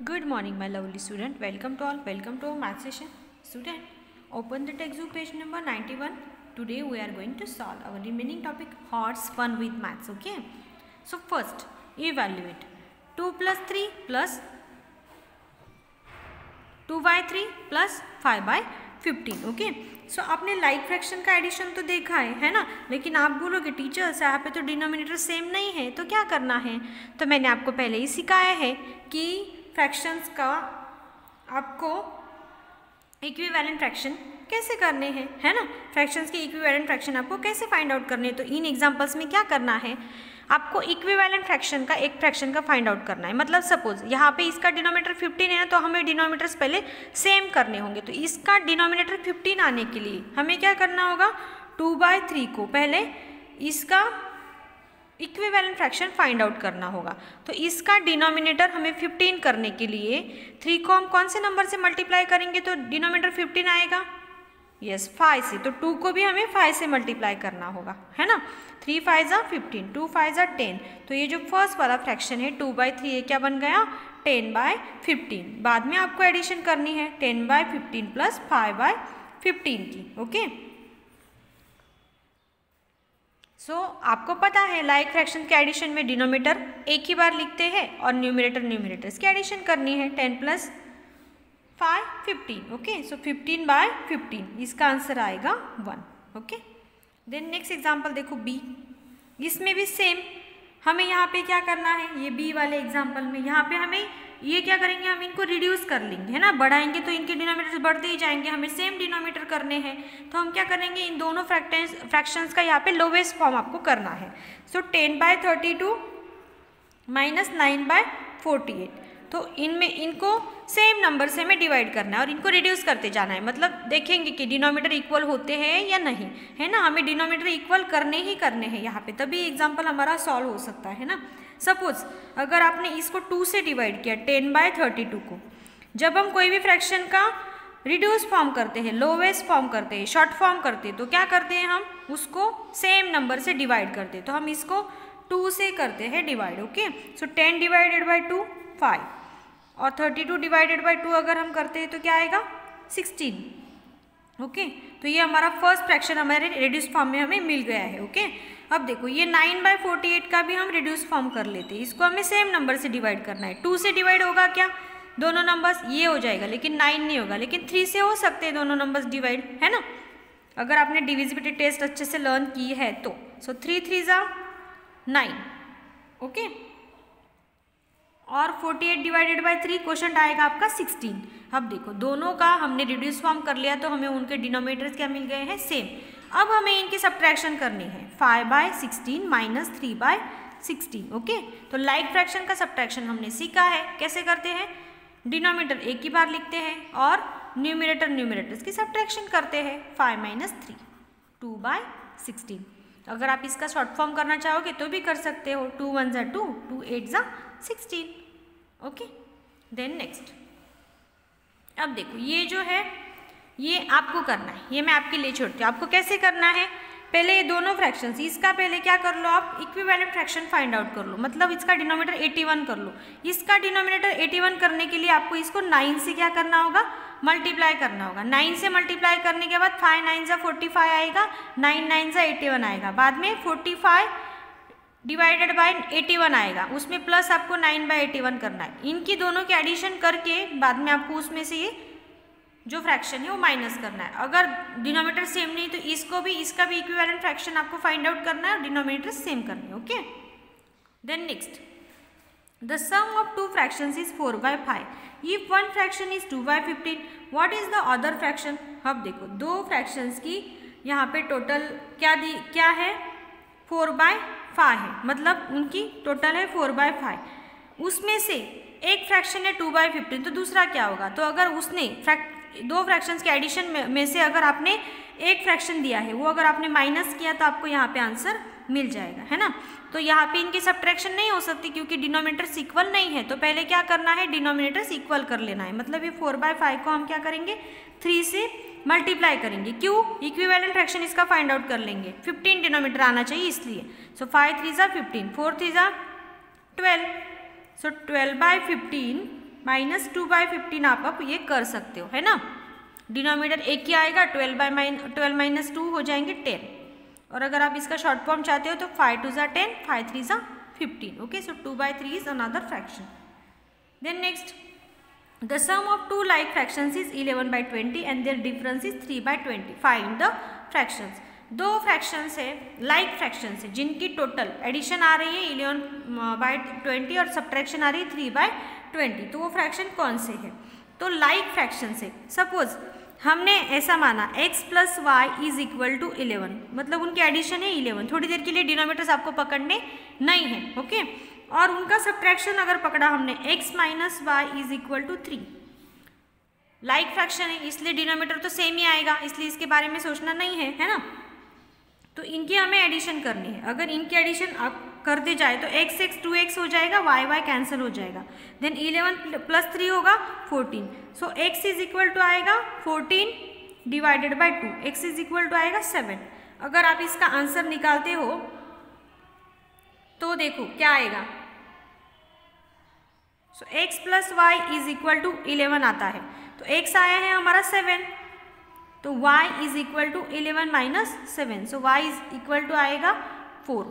Good morning, my lovely student. Welcome to all. Welcome to our math session. Student, open the textbook page number 91. Today we are going to solve our remaining topic, horse fun with maths. Okay. So first, evaluate 2 plus 3 plus 2 by 3 plus 5 by 15. Okay सो आपने like fraction का addition तो देखा है ना, लेकिन आप बोलोगे teachers यहाँ पे तो डिनोमिनेटर सेम नहीं है, तो क्या करना है? तो मैंने आपको पहले ही सिखाया है कि फ्रैक्शंस का आपको इक्विवेलेंट फ्रैक्शन कैसे करने हैं, है ना। फ्रैक्शंस के इक्विवेलेंट फ्रैक्शन आपको कैसे फाइंड आउट करने हैं, तो इन एग्जांपल्स में क्या करना है, आपको इक्विवेलेंट फ्रैक्शन का एक फ्रैक्शन का फाइंड आउट करना है। मतलब सपोज यहाँ पे इसका डिनोमिनेटर 15 है ना, तो हमें डिनोमिनेटर्स पहले सेम करने होंगे। तो इसका डिनोमिनेटर 15 आने के लिए हमें क्या करना होगा, 2/3 को पहले इसका इक्विवेलेंट फ्रैक्शन फाइंड आउट करना होगा। तो इसका डिनोमिनेटर हमें 15 करने के लिए 3 को हम कौन से नंबर से मल्टीप्लाई करेंगे तो डिनोमिनेटर 15 आएगा? यस, 5 से। तो 2 को भी हमें 5 से मल्टीप्लाई करना होगा, है ना। 3 5 = 15, 2 5 = 10। तो ये जो फर्स्ट वाला फ्रैक्शन है 2/3, ये क्या बन गया, 10/15। बाद में आपको एडिशन करनी है 10/15 प्लस 5/15 की। ओके सो आपको पता है लाइक फ्रैक्शन के एडिशन में डिनोमिनेटर एक ही बार लिखते हैं और न्यूमरेटर्स की एडिशन करनी है 10 + 5 15। ओके सो 15/15 इसका आंसर आएगा 1। ओके देन नेक्स्ट एग्जांपल देखो बी, इसमें भी सेम हमें यहाँ पे क्या करना है, ये बी वाले एग्जांपल में यहाँ पे हमें ये क्या करेंगे, हम इनको रिड्यूस कर लेंगे, है ना। बढ़ाएंगे तो इनके डिनोमिनेटर बढ़ते ही जाएंगे, हमें सेम डिनोमिनेटर करने हैं। तो हम क्या करेंगे, इन दोनों फ्रैक्शंस का यहाँ पे लोवेस्ट फॉर्म आपको करना है। सो 10/32 - 9/48। तो इनमें इनको सेम नंबर से हमें डिवाइड करना है और इनको रिड्यूस करते जाना है। मतलब देखेंगे कि डिनोमिनेटर इक्वल होते हैं या नहीं, है ना। हमें डिनोमिनेटर इक्वल करने हैं यहाँ पे, तभी एग्जाम्पल हमारा सॉल्व हो सकता है ना। सपोज अगर आपने इसको 2 से डिवाइड किया 10/32 को, जब हम कोई भी फ्रैक्शन का रिड्यूस फॉर्म करते हैं, लोवेस्ट फॉर्म करते हैं, शॉर्ट फॉर्म करते हैं, तो क्या करते हैं, हम उसको सेम नंबर से डिवाइड करते हैं। तो हम इसको 2 से करते हैं डिवाइड। ओके सो 10 / 2 5 और 32 / 2 अगर हम करते हैं तो क्या आएगा, 16। ओके तो ये हमारा फर्स्ट फ्रैक्शन हमारे रिड्यूस फॉर्म में हमें मिल गया है। ओके अब देखो ये 9/48 का भी हम रिड्यूस फॉर्म कर लेते हैं, इसको हमें सेम नंबर से डिवाइड करना है। 2 से डिवाइड होगा क्या, दोनों नंबर्स, ये हो जाएगा, लेकिन 9 नहीं होगा, लेकिन 3 से हो सकते हैं दोनों नंबर्स डिवाइड, है ना। अगर आपने डिविजिबिलिटी टेस्ट अच्छे से लर्न की है तो। सो 3 3 = 9। ओके और 48 / 3 क्वेश्चन आएगा आपका 16। अब देखो दोनों का हमने रिड्यूस फॉर्म कर लिया, तो हमें उनके डिनोमिनेटर्स क्या मिल गए हैं, सेम। अब हमें इनकी सब्ट्रैक्शन करनी है 5/16 - 3/16। ओके तो लाइक फ्रैक्शन का सब्ट्रैक्शन हमने सीखा है, कैसे करते हैं, डिनोमिनेटर एक ही बार लिखते हैं और न्यूमरेटर्स की सब्ट्रैक्शन करते हैं। 5 - 3 2/16। अगर आप इसका शॉर्ट फॉर्म करना चाहोगे तो भी कर सकते हो, 2 1 = 2, 2 8 = 16। ओके देन नेक्स्ट, अब देखो ये जो है ये आपको करना है, ये मैं आपके लिए छोड़ती हूँ। आपको कैसे करना है, पहले ये दोनों फ्रैक्शंस, इसका पहले क्या कर लो, आप इक्विवेलेंट फ्रैक्शन फाइंड आउट कर लो। मतलब इसका डिनोमिनेटर 81 कर लो। इसका डिनोमिनेटर 81 करने के लिए आपको इसको 9 से क्या करना होगा, मल्टीप्लाई करना होगा। 9 से मल्टीप्लाई करने के बाद 5 9 = 45 आएगा, 9 9 = 81 आएगा। बाद में 45 / 81 आएगा, उसमें प्लस आपको 9/81 करना है। इनकी दोनों की एडिशन करके बाद में आपको उसमें से ये जो फ्रैक्शन है वो माइनस करना है। अगर डिनोमिनेटर सेम नहीं तो इसको भी, इसका भी इक्विवेलेंट फ्रैक्शन आपको फाइंड आउट करना है और डिनोमिनेटर सेम करने हैं। Okay then next, the sum of 2 fractions is 4/5 if one fraction is 2/15 what is the other fraction. अब देखो दो फ्रैक्शंस की यहाँ पे टोटल क्या है, 4/5 है, मतलब उनकी टोटल है 4/5। उसमें से एक फ्रैक्शन है 2/15, तो दूसरा क्या होगा, तो अगर उसने दो फ्रैक्शंस के एडिशन में से अगर आपने एक फ्रैक्शन दिया है, वो अगर आपने माइनस किया तो आपको यहाँ पे आंसर मिल जाएगा, है ना। तो यहाँ पे इनकी सब्ट्रैक्शन नहीं हो सकती क्योंकि डिनोमिनेटर्स इक्वल नहीं है। तो पहले क्या करना है, डिनोमिनेटर्स इक्वल कर लेना है। मतलब ये 4/5 को हम क्या करेंगे, 3 से मल्टीप्लाई करेंगे। क्यों, इक्विवेलेंट फ्रैक्शन इसका फाइंड आउट कर लेंगे, 15 डिनोमिनेटर आना चाहिए इसलिए। सो 5 3 = 15, 4 3 = 12। सो 12/15 -2/15 आप ये कर सकते हो, है ना। डिनोमिनेटर एक ही आएगा, 12 - 2 हो जाएंगे 10। और अगर आप इसका शॉर्ट फॉर्म चाहते हो तो 5 2 ज़ा 10, 5 3 ज़ा 15। Okay, so 2/3 is another fraction. Then next, the sum of two like fractions is 11/20 and their difference is 3/20। Find the fractions. दो फ्रैक्शंस है, लाइक फ्रैक्शंस है, जिनकी टोटल एडिशन आ रही है 11/20 और सब्ट्रैक्शन आ रही है 3/20। तो वो फ्रैक्शन कौन से है? तो लाइक फ्रैक्शन से सपोज हमने ऐसा माना x + y = 11, मतलब उनकी एडिशन है 11। थोड़ी देर के लिए डिनोमिनेटर्स आपको पकड़ने नहीं है, ओके। और उनका सब्ट्रैक्शन अगर पकड़ा हमने x - y = 3। लाइक फ्रैक्शन है इसलिए डिनोमिनेटर तो सेम ही आएगा, इसलिए इसके बारे में सोचना नहीं है, है ना। तो इनकी हमें एडिशन करनी है। अगर इनकी एडिशन आप करते जाए तो x 2x हो जाएगा, y कैंसिल हो जाएगा। देन 11 + 3 होगा 14। सो x = आएगा 14 / 2, x = आएगा 7। अगर आप इसका आंसर निकालते हो तो देखो क्या आएगा। सो x + y = 11 आता है, तो x आया है हमारा 7, तो y = 11 - 7। सो y = आएगा 4।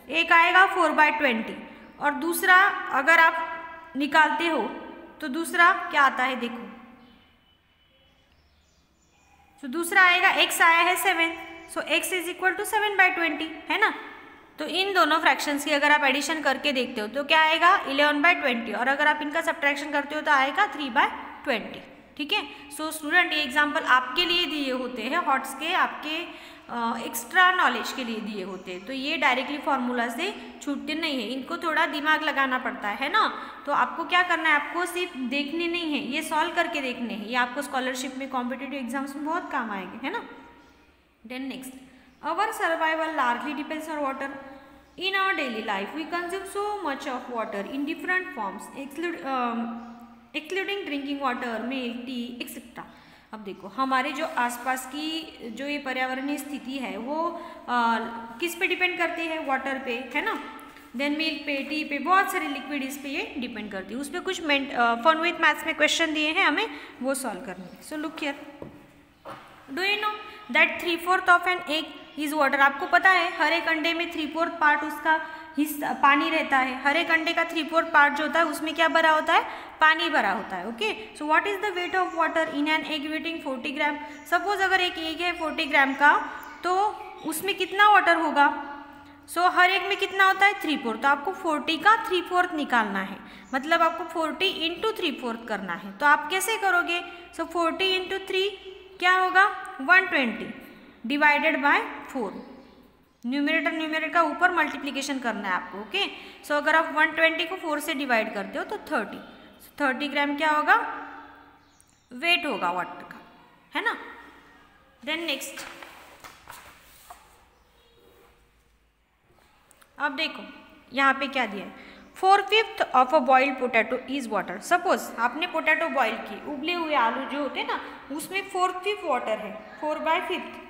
एक आएगा 4/20 और दूसरा अगर आप निकालते हो तो दूसरा क्या आता है देखो। तो दूसरा आएगा x आया है 7, सो x = 7/20, है ना। तो इन दोनों फ्रैक्शंस की अगर आप एडिशन करके देखते हो तो क्या आएगा 11/20, और अगर आप इनका सब्ट्रैक्शन करते हो तो आएगा 3/20। ठीक है। सो स्टूडेंट, ये एग्जाम्पल आपके लिए दिए होते हैं, हॉट्स के आपके एक्स्ट्रा नॉलेज के लिए दिए होते हैं। तो ये डायरेक्टली फार्मूला से छूटते नहीं है, इनको थोड़ा दिमाग लगाना पड़ता है ना। तो आपको क्या करना है, आपको सिर्फ देखने नहीं है, ये सॉल्व करके देखने हैं। ये आपको स्कॉलरशिप में, कॉम्पिटिटिव एग्जाम्स में बहुत काम आएंगे, है ना। Then next, our survival largely depends on water. In our daily life, we consume so much of water in different forms, excluding drinking water, milk, tea, etc. अब देखो हमारे जो आसपास की जो ये पर्यावरणीय स्थिति है वो किस पे डिपेंड करती है? वाटर पे, है ना। देन मिल्क पे, टी पे, बहुत सारे लिक्विड इस पे ये डिपेंड करती है। उस पर कुछ फन विथ मैथ्स में क्वेश्चन दिए हैं, हमें वो सॉल्व करने हैं। So look here, do you know that 3/4 of an egg is water? आपको पता है हर एक अंडे में 3/4 पार्ट उसका हिस्सा पानी रहता है। हर एक अंडे का 3/4 पार्ट जो होता है उसमें क्या भरा होता है? पानी भरा होता है। Okay, so what is the weight of water in an egg waiting 40 gram? Suppose अगर एक एग है 40 ग्राम का, तो उसमें कितना वाटर होगा? सो हर एक में कितना होता है? 3/4। तो आपको 40 का 3/4 निकालना है, मतलब आपको 40 × 3/4 करना है। तो आप कैसे करोगे? सो 40 × 3 क्या होगा? 120 डिवाइडेड बाय 4। न्यूमरेटर का ऊपर मल्टीप्लिकेशन करना है आपको। ओके, सो अगर आप 120 को 4 से डिवाइड करते हो तो 30। 30 ग्राम क्या होगा? वेट होगा वाटर का, है ना। देन नेक्स्ट, अब देखो यहाँ पे क्या दिया है, 4/5 of a boiled potato is water. Suppose आपने पोटैटो बॉइल की, उबले हुए आलू जो होते हैं ना, उसमें 4/5 वाटर है, 4/5।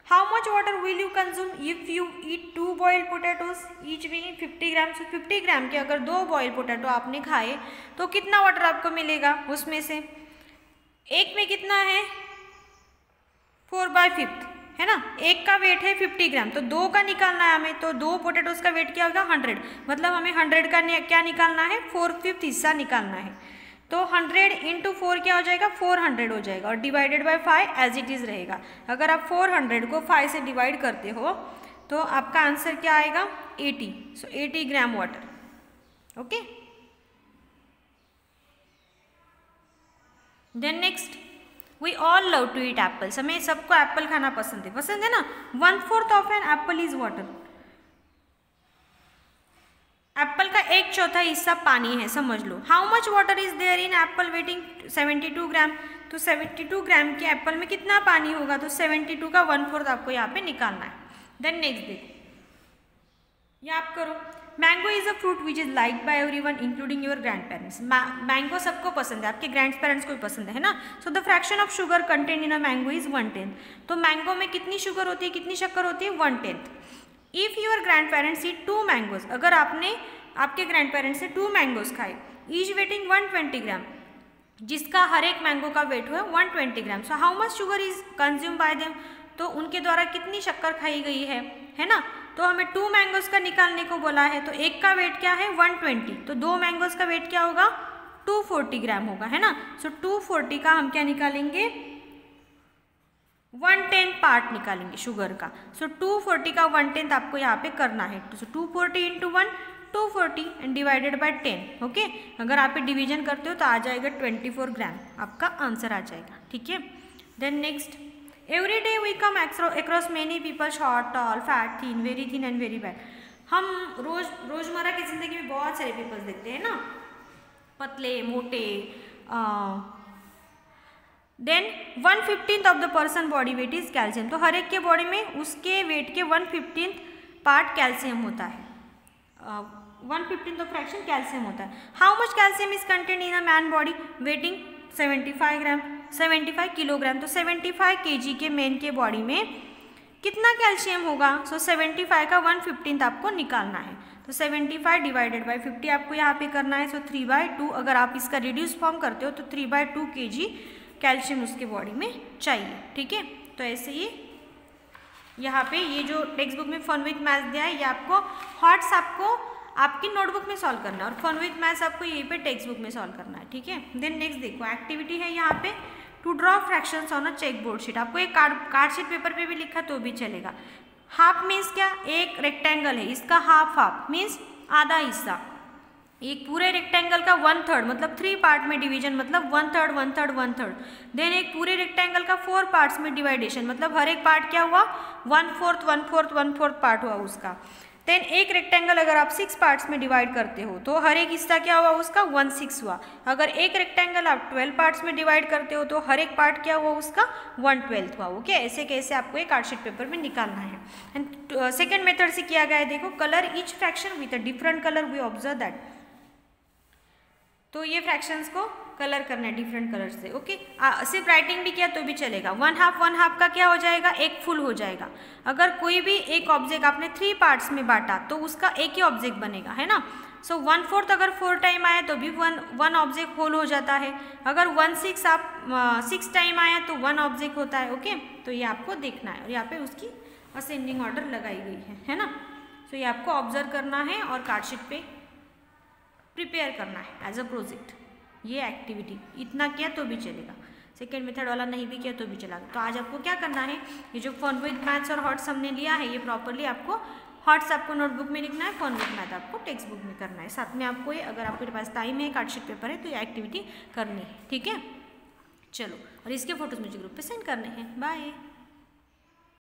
How much water will you consume if you eat 2 boiled potatoes each weighing 50 ग्राम? सो 50 ग्राम के अगर 2 बॉइल्ड पोटैटो आपने खाए तो कितना वाटर आपको मिलेगा? उसमें से एक में कितना है? 4/5, है ना। एक का वेट है 50 ग्राम, तो 2 का निकालना है हमें। तो 2 पोटैटोज का वेट क्या होगा? 100, मतलब हमें 100 का क्या निकालना है? 4/5 हिस्सा निकालना है। तो 100 × 4 क्या हो जाएगा? 400 हो जाएगा, और divided by 5 as it is रहेगा। अगर आप 400 को 5 से डिवाइड करते हो तो आपका आंसर क्या आएगा? 80। So 80 gram water. Okay, then next, we all love to eat apples. हमें सबको एप्पल खाना पसंद है ना। 1/4 of an apple is water. Apple का 1/4 हिस्सा पानी है, समझ लो। How much water is there in apple weighing 72 gram? तो 72 ग्राम के एप्पल में कितना पानी होगा? तो 72 का 1/4 आपको यहाँ पे निकालना है। देन नेक्स्ट देखो, याद करो, mango is a fruit which is like by everyone including your grandparents. Mango सबको पसंद है, आपके ग्रैंड पेरेंट्स को भी पसंद है ना। So the fraction of sugar content in a mango is 1/10। तो मैंगो में कितनी शुगर होती है, कितनी शक्कर होती है? 1/10। If your grand parents eat 2 mangoes, अगर आपने आपके ग्रैंड पेरेंट्स से 2 मैंगोज खाए, ईच वेटिंग 120 ग्राम, जिसका हर एक मैंगो का वेट हुआ 120 gram. So how much sugar is consume by them, तो उनके द्वारा कितनी शक्कर खाई गई है ना। तो हमें 2 मैंगोज का निकालने को बोला है, तो एक का वेट क्या है 120, तो 2 मैंगोज का वेट क्या होगा 240 ग्राम होगा, है ना। सो 240 का हम क्या निकालेंगे 1/10 पार्ट निकालेंगे शुगर का। सो 240 का 1/10 आपको यहाँ पे करना है। सो 240 into 1 240 and divided by 10। Okay, अगर आप डिवीजन करते हो तो आ जाएगा 24 ग्राम, आपका आंसर आ जाएगा। ठीक है, then next, every day we come across many people short tall fat thin very thin and very bad. हम रोजमर्रा की जिंदगी में बहुत सारे पीपल्स देखते हैं ना, पतले मोटे। Then 1/15 of the person body weight is calcium, तो हर एक के बॉडी में उसके वेट के 1/15 पार्ट कैल्शियम होता है, 1/15 ऑफ फ्रैक्शन कैल्शियम होता है। How much calcium is content in a man body, waiting 75 gram 75 kilogram, तो 75 kg के मैन के बॉडी में कितना कैल्शियम होगा। सो 75 का 1/15 आपको निकालना है, तो 75 डिवाइडेड बाई 50 आपको यहाँ पे करना है। सो 3/2, अगर आप इसका रिड्यूस फॉर्म करते हो तो 3/2 kg कैल्शियम उसके बॉडी में चाहिए। ठीक है, तो ऐसे ही यहाँ पे ये जो टेक्स्ट बुक में फन विथ मैथ्स दिया है, ये आपको हॉट्स आपको आपकी नोटबुक में सॉल्व करना है और फन विथ मैथ्स आपको यहीं पे टेक्स्ट बुक में सॉल्व करना है। ठीक है, देन नेक्स्ट देखो एक्टिविटी है यहाँ पे, to draw fractions on a check board sheet. आपको एक कार्ड शीट पेपर पे भी लिखा तो भी चलेगा। हाफ मीन्स क्या, एक रेक्टेंगल है, इसका हाफ मीन्स आधा हिस्सा, एक पूरे रेक्टेंगल का 1/3 मतलब 3 पार्ट में डिवीजन मतलब 1/3 1/3 1/3। देन एक पूरे रेक्टेंगल का 4 पार्ट्स में डिवाइडेशन मतलब हर एक पार्ट क्या हुआ 1/4 1/4 1/4 पार्ट हुआ उसका। देन एक रेक्टेंगल अगर आप 6 पार्ट्स में डिवाइड करते हो तो हर एक हिस्सा क्या हुआ उसका 1/6 हुआ। अगर एक रेक्टेंगल आप 12 पार्ट्स में डिवाइड करते हो तो हर एक पार्ट क्या हुआ उसका 1/12 हुआ। ओके, ऐसे कैसे आपको एक कार्ड शीट पेपर में निकालना है। एंड सेकेंड मेथड से किया गया है, देखो colour each fraction with a different colour, we observe that. तो ये फ्रैक्शंस को कलर करना है डिफरेंट कलर से। ओके, सिर्फ राइटिंग भी किया तो भी चलेगा। 1/2 का क्या हो जाएगा, एक फुल हो जाएगा। अगर कोई भी एक ऑब्जेक्ट आपने 3 पार्ट्स में बांटा तो उसका एक ही ऑब्जेक्ट बनेगा, है ना। सो 1/4 अगर 4 टाइम आया तो भी वन ऑब्जेक्ट होल हो जाता है। अगर 1/6 आप 6 टाइम आया तो 1 ऑब्जेक्ट होता है। ओके, तो ये आपको देखना है और यहाँ पे उसकी असेंडिंग ऑर्डर लगाई गई है ना। सो ये आपको ऑब्जर्व करना है और कार्डशीट पे प्रिपेयर करना है एज अ प्रोजेक्ट। ये एक्टिविटी इतना किया तो भी चलेगा, सेकेंड मेथड वाला नहीं भी किया तो भी चलेगा। तो आज आपको क्या करना है, ये जो फन विद मैथ्स और हॉट्स हमने लिया है ये प्रॉपरली आपको हॉट्स आपको नोटबुक में लिखना है, फन विद मैथ आपको टेक्स्ट बुक में करना है। साथ में आपको ये अगर आपके पास टाइम है कार्डशीट पेपर है तो ये एक्टिविटी करनी है। ठीक है, चलो, और इसके फोटोज मुझे ग्रुप पे सेंड करने हैं। बाय।